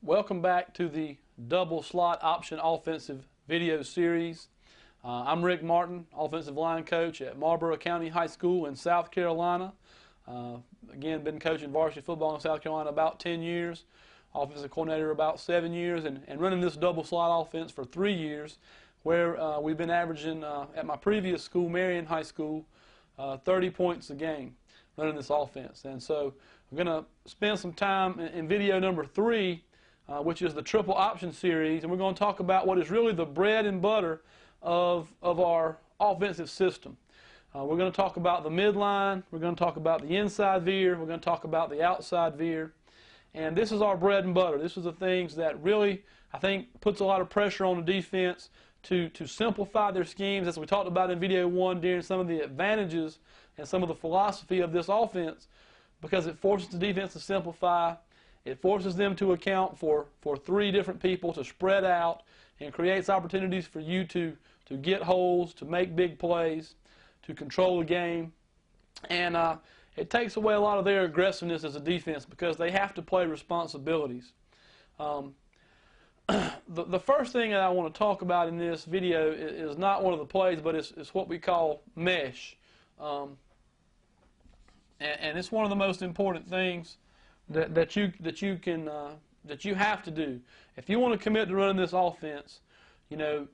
Welcome back to the double slot option offensive video series. I'm Rick Martin, offensive line coach at Marlboro County High School in South Carolina. Again, been coaching varsity football in South Carolina about 10 years, offensive coordinator about 7 years, and running this double slot offense for 3 years, where we've been averaging at my previous school, Marion High School, 30 points a game running this offense. And so we're going to spend some time in video number 3, which is the triple option series, and we're going to talk about what is really the bread and butter of our offensive system. We're going to talk about the midline, we're going to talk about the inside veer, we're going to talk about the outside veer, and this is our bread and butter. This is the things that really, I think, puts a lot of pressure on the defense to simplify their schemes, as we talked about in video 1, during some of the advantages and some of the philosophy of this offense, because it forces the defense to simplify. It forces them to account for 3 different people, to spread out, and creates opportunities for you to get holes, to make big plays, to control the game. And it takes away a lot of their aggressiveness as a defense, because they have to play responsibilities. The first thing that I want to talk about in this video is not one of the plays, but it's what we call mesh. And it's one of the most important things that you have to do if you want to commit to running this offense. You know,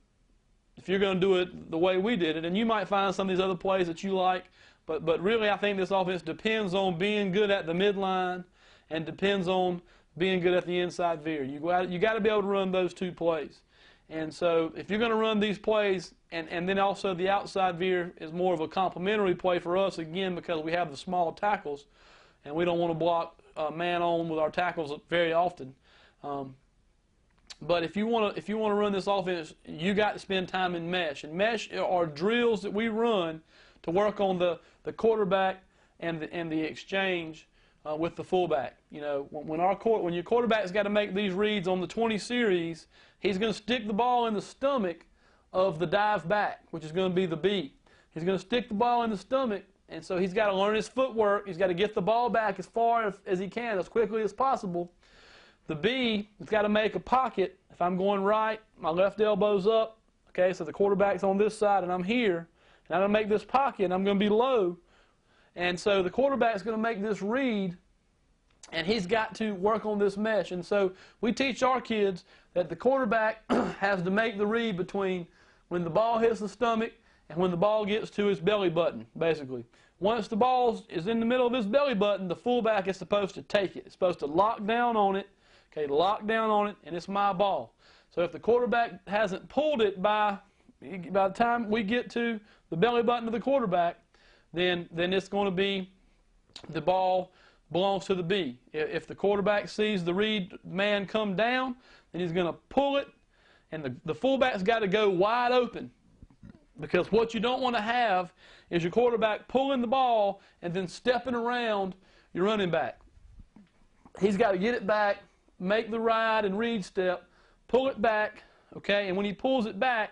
if you're going to do it the way we did it, and you might find some of these other plays that you like, but really I think this offense depends on being good at the midline and depends on being good at the inside veer. You got to be able to run those 2 plays. And so if you're going to run these plays, and then also the outside veer is more of a complementary play for us, again, because we have the small tackles and we don't want to block man on with our tackles very often. But if you want to run this offense, you got to spend time in mesh. And mesh are drills that we run to work on the quarterback and the exchange with the fullback. You know, when your quarterback's got to make these reads on the 20 series, he's going to stick the ball in the stomach of the dive back, which is going to be the B. He's going to stick the ball in the stomach, and so he's got to learn his footwork. He's got to get the ball back as far as he can, as quickly as possible. The B has got to make a pocket. If I'm going right, my left elbow's up. Okay, so the quarterback's on this side, and I'm here, and I'm going to make this pocket, and I'm going to be low. And so the quarterback's going to make this read, and he's got to work on this mesh. And so we teach our kids that the quarterback has to make the read between when the ball hits the stomach and when the ball gets to his belly button, basically. Once the ball is in the middle of his belly button, the fullback is supposed to take it. It's supposed to lock down on it, okay, lock down on it, and it's my ball. So if the quarterback hasn't pulled it by the time we get to the belly button of the quarterback, then it's going to be the ball belongs to the B. If the quarterback sees the read man come down, then he's going to pull it, and the fullback's got to go wide open, because what you don't want to have is your quarterback pulling the ball and then stepping around your running back. He's got to get it back, make the ride and read step, pull it back, okay, and when he pulls it back,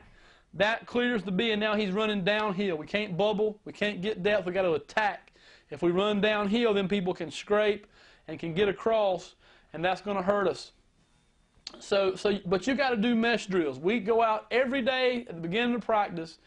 that clears the B, and now he's running downhill. We can't bubble, we can't get depth, we got to attack. If we run downhill, then people can scrape and can get across, and that's going to hurt us. But you got to do mesh drills. We go out every day at the beginning of practice,